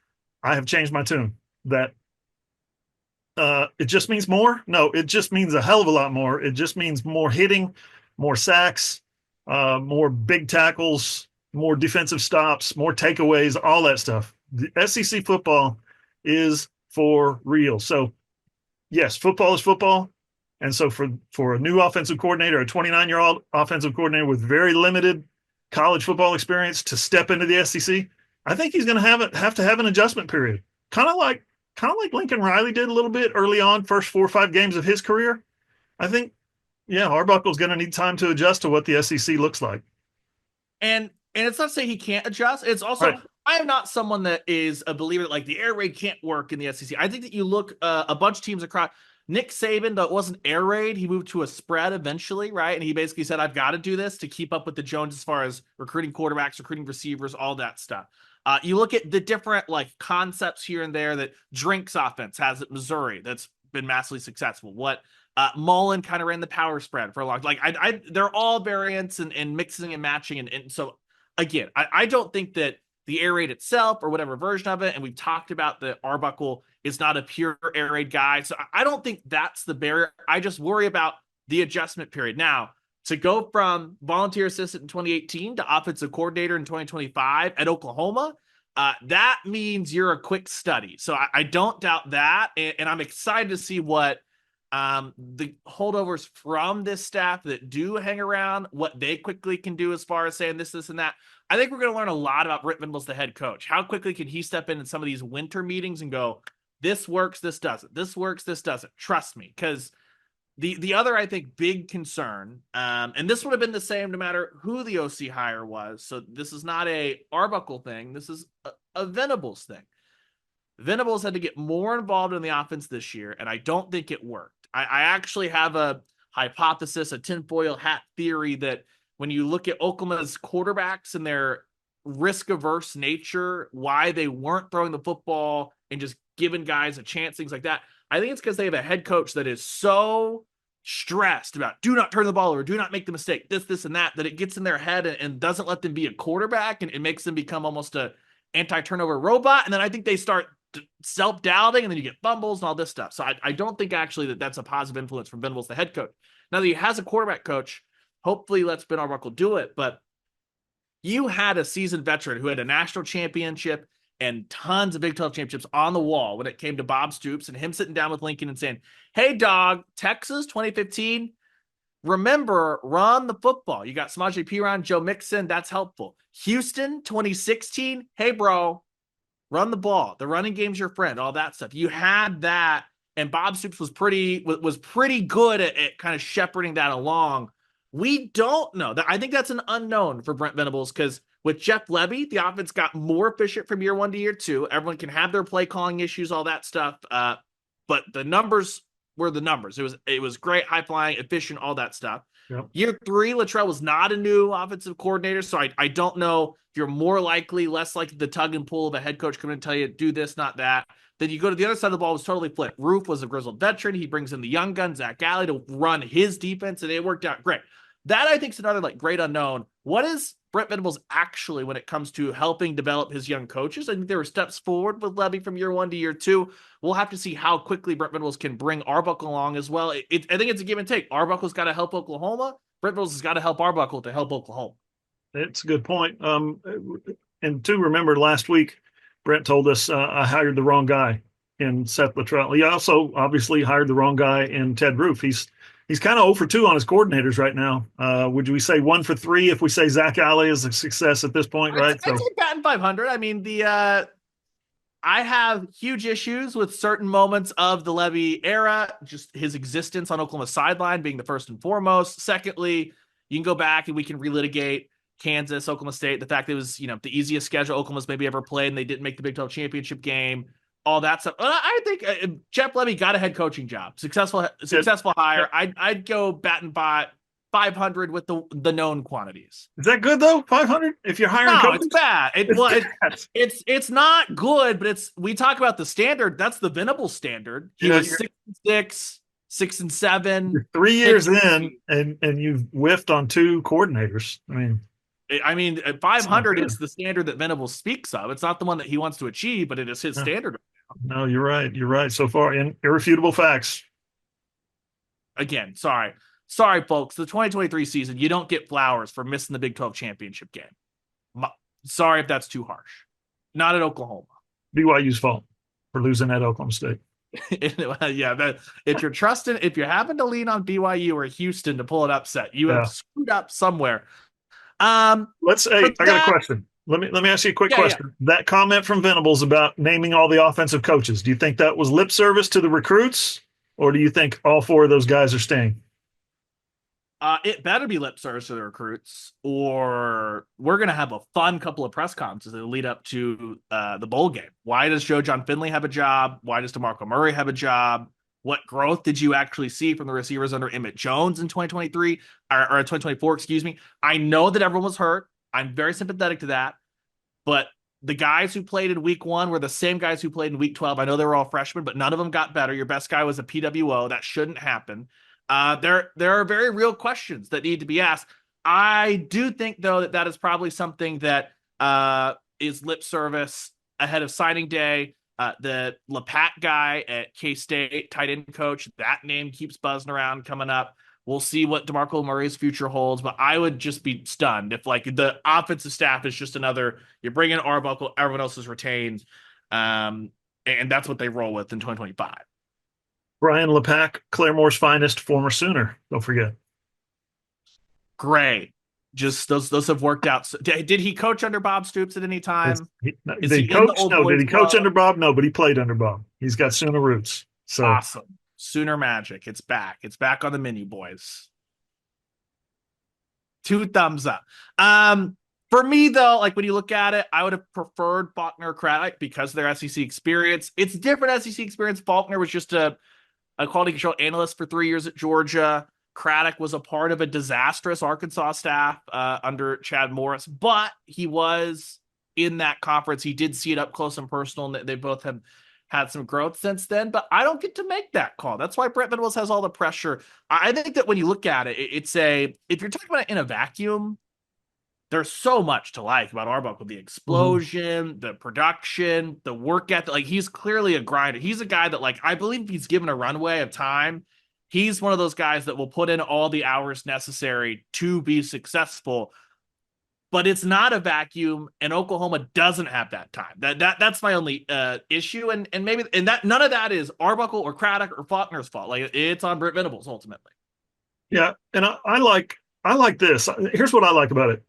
I have changed my tune. That it just means more. No, it just means a hell of a lot more. It just means more hitting, more sacks, more big tackles, more defensive stops, more takeaways, all that stuff. The SEC football is for real. So yes, football is football. And so for a new offensive coordinator, a 29-year-old offensive coordinator with very limited college football experience to step into the SEC, I think he's going to have to have an adjustment period. Kind of like Lincoln Riley did a little bit early on, first 4 or 5 games of his career. I think, yeah, Arbuckle's going to need time to adjust to what the SEC looks like. And it's not to say he can't adjust. It's also Right. I am not someone that is a believer that like the air raid can't work in the SEC. I think that you look a bunch of teams across. Nick Saban, that wasn't air raid. He moved to a spread eventually, right? And he basically said, "I've got to do this to keep up with the Jones as far as recruiting quarterbacks, recruiting receivers, all that stuff." You look at the different like concepts here and there that Drink's offense has at Missouri that's been massively successful. What Mullen kind of ran the power spread for a long like they're all variants and mixing and matching and so again I don't think that the air raid itself or whatever version of it, and we've talked about the Arbuckle is not a pure air raid guy, so I don't think that's the barrier. I just worry about the adjustment period. Now, to go from volunteer assistant in 2018 to offensive coordinator in 2025 at Oklahoma, that means you're a quick study. So I don't doubt that, and I'm excited to see what the holdovers from this staff that do hang around, what they quickly can do as far as saying this, and that. I think we're going to learn a lot about Brent Venables, the head coach. How quickly can he step in some of these winter meetings and go, this works, this doesn't. This works, this doesn't. Trust me, because The other, I think, big concern, and this would have been the same no matter who the OC hire was. So this is not a Arbuckle thing. This is a Venables thing. Venables had to get more involved in the offense this year, and I don't think it worked. I actually have a hypothesis, a tinfoil hat theory that when you look at Oklahoma's quarterbacks and their risk averse nature, why they weren't throwing the football and just giving guys a chance, things like that. I think it's because they have a head coach that is so stressed about do not turn the ball over, do not make the mistake, this, and that it gets in their head and doesn't let them be a quarterback, and it makes them become almost a anti-turnover robot. And then I think they start self-doubting, and then you get fumbles and all this stuff. So I don't think actually that's a positive influence from Venables, the head coach. Now that he has a quarterback coach, hopefully lets Ben Arbuckle do it. But you had a seasoned veteran who had a national championship and tons of Big 12 championships on the wall when it came to Bob Stoops, and him sitting down with Lincoln and saying, hey, dog, Texas 2015, remember, run the football. You got Samaje Perine, Joe Mixon. That's helpful. Houston 2016, hey, bro, run the ball. The running game's your friend, all that stuff. You had that, and Bob Stoops was pretty good at kind of shepherding that along. We don't know. I think that's an unknown for Brent Venables, because with Jeff Levy, the offense got more efficient from year one to year two. Everyone can have their play calling issues, all that stuff. But the numbers were the numbers. It was great, high flying, efficient, all that stuff. Yep. Year three, Luttrell was not a new offensive coordinator, so I don't know if you're more likely, less likely the tug and pull of a head coach coming and tell you do this, not that. Then you go to the other side of the ball, was totally flipped. Roof was a grizzled veteran. He brings in the young gun, Zach Alley, to run his defense, and it worked out great. That, I think, is another great unknown. What is Brent Venables actually when it comes to helping develop his young coaches? I think there were steps forward with Levy from year one to year two. We'll have to see how quickly Brent Venables can bring Arbuckle along as well. I think it's a give and take. Arbuckle's got to help Oklahoma. Brent Venables has got to help Arbuckle to help Oklahoma. It's a good point. And to remember, last week, Brent told us I hired the wrong guy in Seth Luttrell. He also obviously hired the wrong guy in Ted Roof. He's kind of 0 for 2 on his coordinators right now. Would we say 1 for 3 if we say Zach Alley is a success at this point, right? I'd say batting 500. I mean, I have huge issues with certain moments of the Levy era, just his existence on Oklahoma sideline being the first and foremost. Secondly, you can go back and we can relitigate Kansas, Oklahoma State, the fact that it was, the easiest schedule Oklahoma's maybe ever played, and they didn't make the Big 12 championship game. All that stuff. I think Jeff Levy got a head coaching job. Successful hire. I'd go batting by 500 with the known quantities. Is that good though? 500? If you're hiring coaches? It's bad. It's not good, but we talk about the standard. That's the Venables standard. He was 6-6, 6-7. You're 3 years in, and you've whiffed on 2 coordinators. I mean, at 500, it's the standard that Venables speaks of. It's not the one that he wants to achieve, but it is his standard. No, you're right. You're right. So far, irrefutable facts. Again, sorry, folks. The 2023 season, you don't get flowers for missing the Big 12 championship game. Sorry if that's too harsh. Not at Oklahoma. BYU's fault for losing at Oklahoma State. Yeah, if you happen to lean on BYU or Houston to pull an upset, you have screwed up somewhere. I got a question. Let me ask you a quick question. Yeah. That comment from Venables about naming all the offensive coaches, do you think that was lip service to the recruits, or do you think all 4 of those guys are staying? It better be lip service to the recruits, or we're going to have a fun couple of press conferences that lead up to the bowl game. Why does Joe John Finley have a job? Why does DeMarco Murray have a job? What growth did you actually see from the receivers under Emmett Jones in 2023 or 2024? Excuse me. I know that everyone was hurt. I'm very sympathetic to that, but the guys who played in week 1 were the same guys who played in week 12. I know they were all freshmen, but none of them got better. Your best guy was a PWO. That shouldn't happen. There are very real questions that need to be asked. I do think, though, that is probably something that is lip service ahead of signing day. The Lepat guy at K-State, tight end coach, that name keeps buzzing around coming up. We'll see what DeMarco Murray's future holds, but I would just be stunned if the offensive staff is just another, you bring in Arbuckle, everyone else is retained, and that's what they roll with in 2025. Brian Lepak, Claremore's finest, former Sooner. Don't forget. Great. Just those have worked out. Did he coach under Bob Stoops at any time? Did he coach under Bob? No, but he played under Bob. He's got Sooner roots. So awesome. Sooner Magic. It's back. It's back on the menu, boys. Two thumbs up. For me though, like when you look at it, I would have preferred Faulkner or Craddock because of their SEC experience. It's different SEC experience. Faulkner was just a quality control analyst for 3 years at Georgia. Craddock was a part of a disastrous Arkansas staff under Chad Morris, but he was in that conference. He did see it up close and personal, and they both have had some growth since then. But I don't get to make that call. That's why Brent Venables has all the pressure. I think that when you look at it, if you're talking about it in a vacuum, there's so much to like about Arbuckle, the explosion, the production, the work ethic. Like he's clearly a grinder. He's a guy that, like, I believe if he's given a runway of time, he's one of those guys that will put in all the hours necessary to be successful. But it's not a vacuum, and Oklahoma doesn't have that time. That's my only issue, and maybe that none of that is Arbuckle or Craddock or Faulkner's fault. Like it's on Brent Venables ultimately. Yeah, and I like this. Here's what I like about it.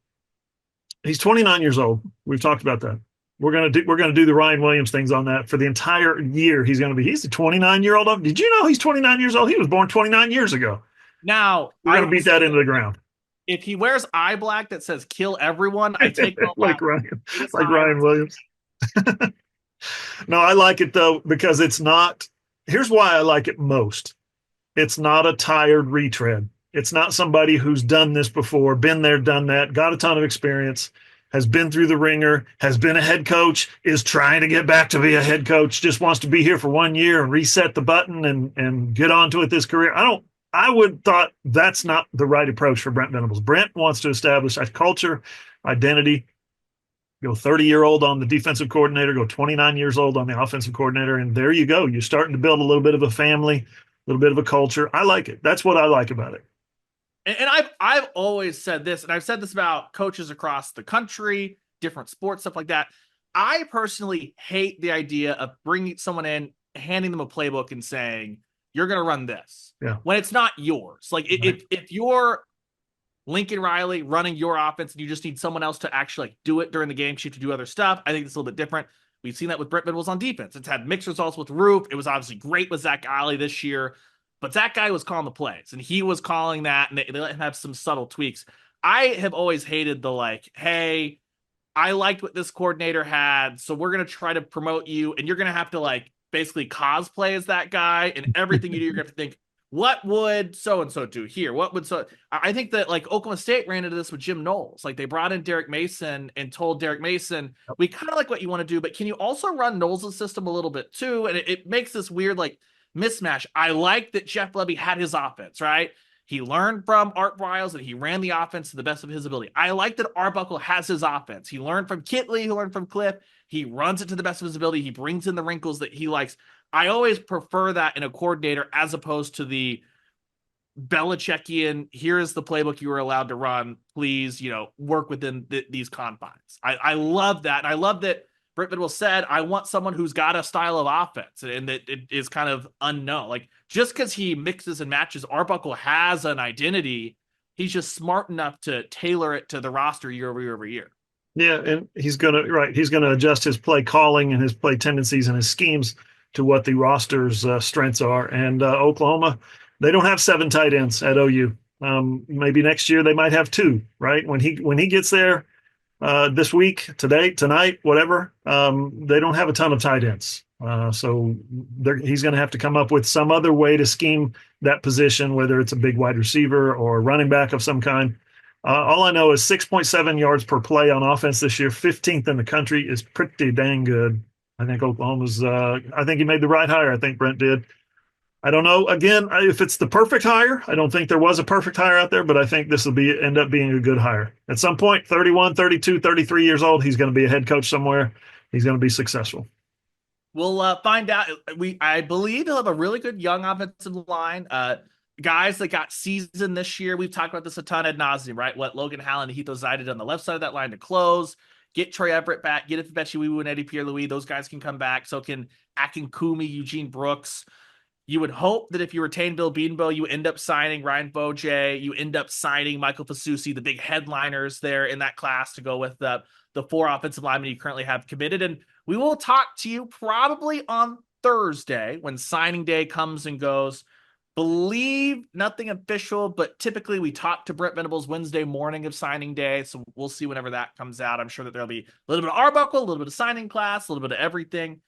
He's 29 years old. We've talked about that. We're gonna do the Ryan Williams things on that for the entire year. He's a 29-year-old. Did you know he's 29 years old? He was born 29 years ago. Now We're gonna beat that into the ground. If he wears eye black that says "kill everyone," I take like Ryan Williams. No, I like it though because it's not. Here's why I like it most. It's not a tired retread. It's not somebody who's done this before, been there, done that, got a ton of experience, has been through the ringer, has been a head coach, is trying to get back to be a head coach, just wants to be here for 1 year and reset the button and get on to it this career. I would thought that's not the right approach for Brent Venables. Brent wants to establish a culture, identity, go 30-year-old on the defensive coordinator, go 29 years old on the offensive coordinator, and there you go. You're starting to build a little bit of a family, a little bit of a culture. I like it. That's what I like about it. And I've always said this, and I've said this about coaches across the country, different sports, stuff like that. I personally hate the idea of bringing someone in, handing them a playbook and saying, you're going to run this when it's not yours. Like if you're Lincoln Riley running your offense and you just need someone else to actually like do it during the game sheet to do other stuff, I think it's a little bit different. We've seen that with Brent Venables on defense. It's had mixed results with Roof. It was obviously great with Zach Alley this year, but Zach guy was calling the plays and he was calling that, and they let him have some subtle tweaks. I have always hated the like, hey, I liked what this coordinator had, so we're going to try to promote you, and you're going to have to like basically cosplay as that guy, and everything you do, you're going to have to think, what would so-and-so do here? What would I think that like Oklahoma State ran into this with Jim Knowles. Like they brought in Derek Mason and told Derek Mason, we kind of like what you want to do, but can you also run Knowles' system a little bit too? And it makes this weird like mismatch. I like that Jeff Levy had his offense, right? He learned from Art Briles and he ran the offense to the best of his ability. I like that Arbuckle has his offense. He learned from Kitley, he learned from Cliff. He runs it to the best of his ability. He brings in the wrinkles that he likes. I always prefer that in a coordinator as opposed to the Belichickian, here is the playbook you were allowed to run. Please, work within these confines. I love that. And I love that Brent Venables said, I want someone who's got a style of offense and that it is kind of unknown. Like just because he mixes and matches, Arbuckle has an identity. He's just smart enough to tailor it to the roster year over year over year. Yeah, and he's gonna adjust his play calling and his play tendencies and his schemes to what the roster's strengths are. And Oklahoma, they don't have 7 tight ends at OU. Maybe next year they might have 2. Right when he gets there this week, today, tonight, whatever. They don't have a ton of tight ends, so he's going to have to come up with some other way to scheme that position, whether it's a big wide receiver or a running back of some kind. All I know is 6.7 yards per play on offense this year, 15th in the country, is pretty dang good. I think Oklahoma's. I think he made the right hire. I think Brent did. I don't know. Again, if it's the perfect hire, I don't think there was a perfect hire out there, but I think this will end up being a good hire. At some point, 31, 32, 33 years old, he's going to be a head coach somewhere. He's going to be successful. We'll find out. I believe he'll have a really good young offensive line. Guys that got seasoned this year, we've talked about this a ton ad nauseum, right? What Logan Hallen and Heath Ozided on the left side of that line to close, get Trey Everett back, get Ifebechiwiwu and Eddie Pierre-Louis. Those guys can come back. So can Akinkumi, Eugene Brooks. You would hope that if you retain Bill Bedenbaugh, you end up signing Ryan Boje, you end up signing Michael Fasusi, the big headliners there in that class to go with the 4 offensive linemen you currently have committed. And we will talk to you probably on Thursday when signing day comes and goes. Believe nothing official, but typically we talk to Brent Venables Wednesday morning of signing day. So we'll see whenever that comes out. I'm sure that there'll be a little bit of Arbuckle, a little bit of signing class, a little bit of everything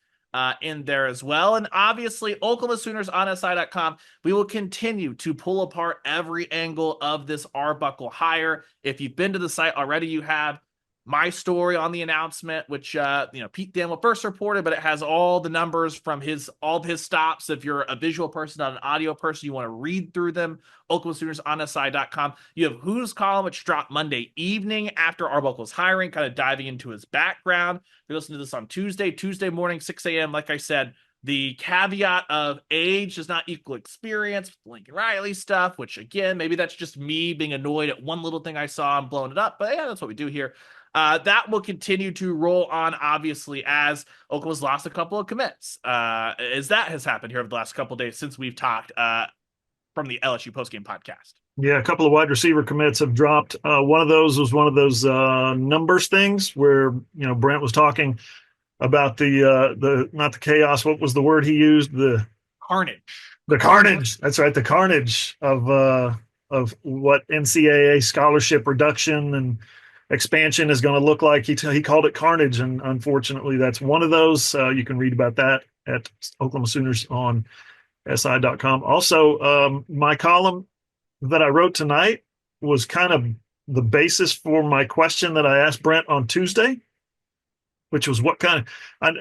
in there as well. And obviously, Oklahoma Sooners on SI.com, we will continue to pull apart every angle of this Arbuckle hire. If you've been to the site already, you have my story on the announcement, which Pete Thamel first reported, but it has all the numbers from all of his stops. If you're a visual person, not an audio person, you want to read through them. Oklahoma Sooners on SI.com. You have Who's column, which dropped Monday evening after Arbuckle's hiring, kind of diving into his background. You're listening to this on Tuesday morning, 6 a.m. Like I said, the caveat of age does not equal experience with Lincoln Riley stuff, which again, maybe that's just me being annoyed at one little thing I saw and blowing it up. But yeah, that's what we do here. That will continue to roll on, obviously, as Oklahoma's lost a couple of commits, as that has happened here over the last couple of days since we've talked from the LSU postgame podcast. Yeah, a couple of wide receiver commits have dropped. One of those was one of those numbers things where Brent was talking about the not the chaos. What was the word he used? The carnage. The carnage. That's right. The carnage of what NCAA scholarship reduction and expansion is going to look like. He called it carnage, and unfortunately, that's one of those. You can read about that at Oklahoma Sooners on SI.com. Also, my column that I wrote tonight was kind of the basis for my question that I asked Brent on Tuesday, which was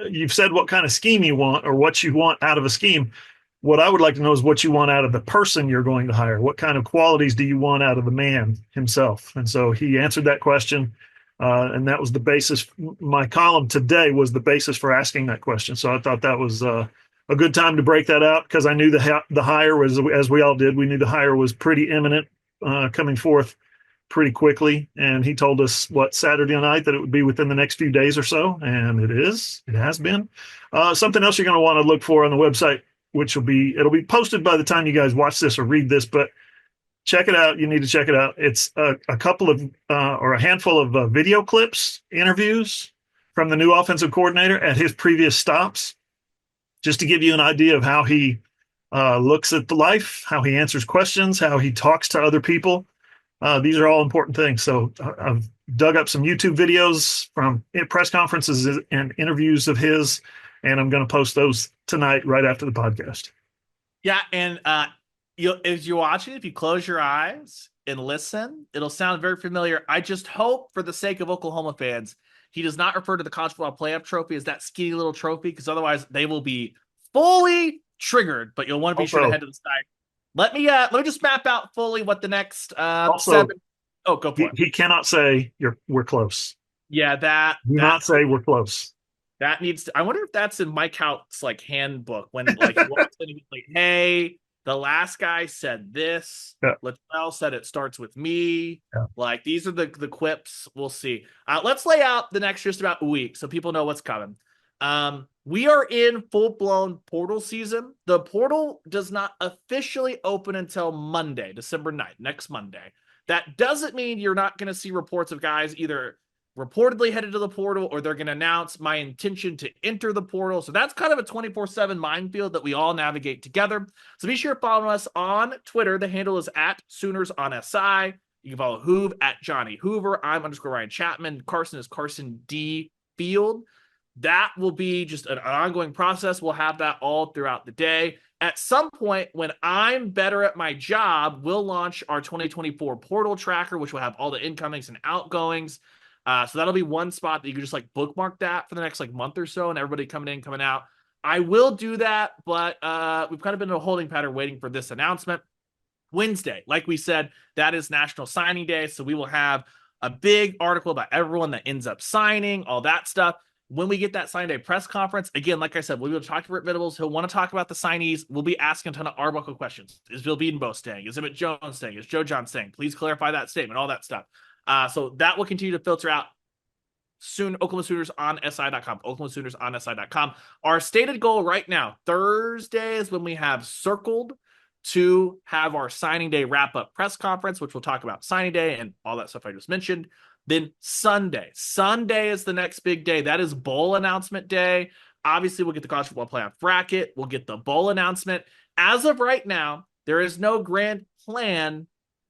you've said what kind of scheme you want or what you want out of a scheme. What I would like to know is what you want out of the person you're going to hire. What kind of qualities do you want out of the man himself? And so he answered that question, and that was the basis. My column today was the basis for asking that question. So I thought that was a good time to break that out because I knew the hire was, as we all did, we knew the hire was pretty imminent, coming forth pretty quickly. And he told us Saturday night that it would be within the next few days or so. And it has been. Something else you're going to want to look for on the website, which it'll be posted by the time you guys watch this or read this, but check it out. You need to check it out. It's a couple of or a handful of video clips, interviews from the new offensive coordinator at his previous stops, just to give you an idea of how he looks at the life, how he answers questions, how he talks to other people. These are all important things. So I've dug up some YouTube videos from press conferences and interviews of his, and I'm going to post those tonight right after the podcast. Yeah, and as you're watching, if you close your eyes and listen, it'll sound very familiar. I just hope, for the sake of Oklahoma fans, he does not refer to the college football playoff trophy as that skinny little trophy, because otherwise they will be fully triggered. But you'll want to be sure to head to the site. Let me just map out fully what the next seven. Oh, go for it. He cannot say we're close. Yeah, do not say we're close. That needs to. I wonder if that's in Mike Hout's handbook when hey, the last guy said this. Yeah. Latrell said it starts with me. Yeah. These are the quips. We'll see. Let's lay out the next just about week so people know what's coming. We are in full-blown portal season. The portal does not officially open until Monday, December 9th, next Monday. That doesn't mean you're not going to see reports of guys either reportedly headed to the portal or they're going to announce my intention to enter the portal. So that's kind of a 24/7 minefield that we all navigate together. So be sure to follow us on Twitter. The handle is at Sooners on SI. You can follow Hoove at Johnny Hoover. I'm _Ryan Chapman. Carson is Carson D. Field. That will be just an ongoing process. We'll have that all throughout the day. At some point, when I'm better at my job, we'll launch our 2024 portal tracker, which will have all the incomings and outgoings. So that'll be one spot that you can just bookmark that for the next month or so, and everybody coming in, coming out. I will do that, but we've kind of been in a holding pattern waiting for this announcement. Wednesday, like we said, that is National Signing Day. So we will have a big article about everyone that ends up signing, all that stuff. When we get that signing day press conference, again, like I said, we'll be able to talk to Brent Venables. He'll want to talk about the signees. We'll be asking a ton of Arbuckle questions. Is Bill Bedenbaugh staying? Is Emmett Jones staying? Is Joe John staying? Please clarify that statement, all that stuff. So that will continue to filter out soon. Oklahoma Sooners on SI.com. Oklahoma Sooners on SI.com. Our stated goal right now, Thursday, is when we have circled to have our signing day wrap-up press conference, which we'll talk about signing day and all that stuff I just mentioned. Then Sunday is the next big day. That is bowl announcement day. Obviously, we'll get the college football playoff bracket. We'll get the bowl announcement. As of right now, there is no grand plan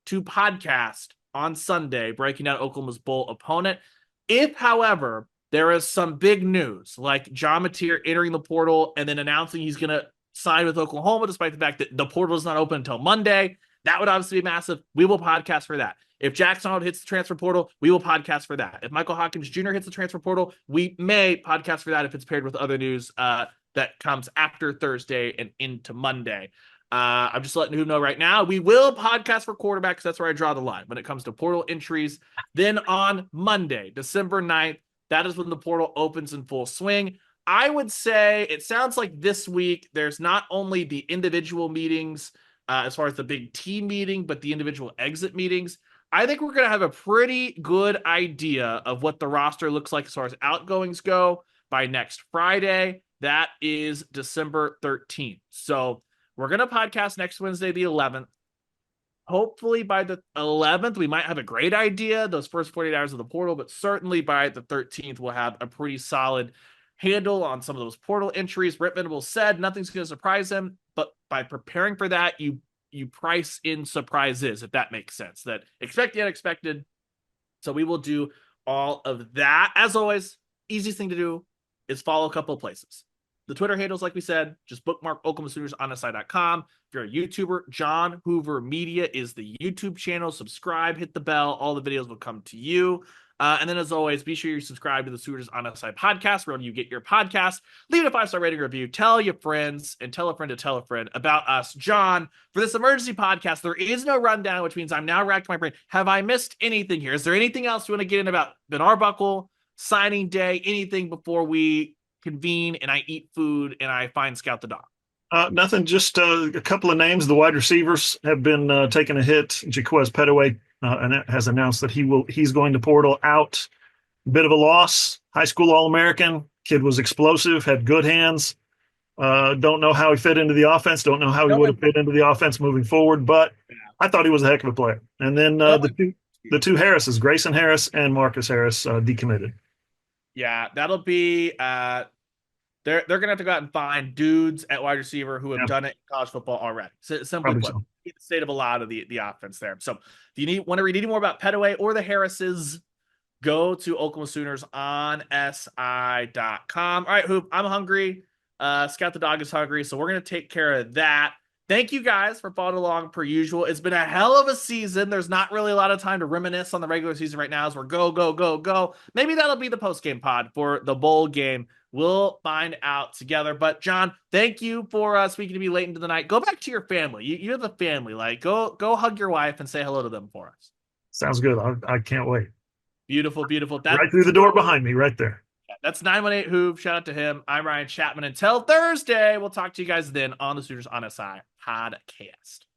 to podcast on Sunday, breaking down Oklahoma's bowl opponent. If, however, there is some big news, like John Mateer entering the portal and then announcing he's going to sign with Oklahoma, despite the fact that the portal is not open until Monday, that would obviously be massive. We will podcast for that. If Jackson Arnold hits the transfer portal, we will podcast for that. If Michael Hawkins Jr. hits the transfer portal, we may podcast for that if it's paired with other news that comes after Thursday and into Monday. I'm just letting you know right now, we will podcast for quarterback because that's where I draw the line when it comes to portal entries. Then on Monday, December 9th, that is when the portal opens in full swing. I would say it sounds like this week there's not only the individual meetings as far as the big team meeting, but the individual exit meetings. I think we're going to have a pretty good idea of what the roster looks like as far as outgoings go by next Friday. That is December 13th. So we're going to podcast next Wednesday, the 11th. Hopefully by the 11th, we might have a great idea, those first 48 hours of the portal, but certainly by the 13th, we'll have a pretty solid handle on some of those portal entries. Brent Venables said nothing's going to surprise him, but by preparing for that, you price in surprises, if that makes sense, that expect the unexpected. So we will do all of that. As always, easiest thing to do is follow a couple of places. The Twitter handles, like we said, just bookmark OklahomaSoonersOnSide.com. If you're a YouTuber, John Hoover Media is the YouTube channel. Subscribe, hit the bell. All the videos will come to you. And then, as always, be sure you subscribe to the Sooners on Side podcast, wherever you get your podcast. Leave it a 5-star rating review. Tell your friends and tell a friend to tell a friend about us. John, for this emergency podcast, there is no rundown, which means I'm now racking my brain. Have I missed anything here? Is there anything else you want to get in about Ben Arbuckle, signing day, anything before we convene and I eat food and I find Scout the dog? Nothing, just a couple of names. The wide receivers have been taking a hit. Jaquez Petaway has announced that he's going to portal out. Bit of a loss. High school All-American. Kid was explosive, had good hands. Don't know how he fit into the offense. Don't know how he would have fit into the offense moving forward, but I thought he was a heck of a player. And then the two Harrises, Grayson Harris and Marcus Harris, decommitted. Yeah, that'll be they're gonna have to go out and find dudes at wide receiver who have done it in college football already. So simply put, So. The state of a lot of the offense there. So if you want to read any more about Petaway or the Harrises, go to Oklahoma Sooners on SI.com. All right, Hoop, I'm hungry. Scout the dog is hungry, so we're gonna take care of that. Thank you guys for following along per usual. It's been a hell of a season. There's not really a lot of time to reminisce on the regular season right now as we're go, go, go, go. Maybe that'll be the post-game pod for the bowl game. We'll find out together. But John, thank you for speaking to me late into the night. Go back to your family. You have a family. Like go hug your wife and say hello to them for us. Sounds good. I can't wait. Beautiful, beautiful. That's right through the door behind me, right there. That's 918 Hoove. Shout out to him. I'm Ryan Chapman. Until Thursday, we'll talk to you guys then on the Sooners on SI podcast.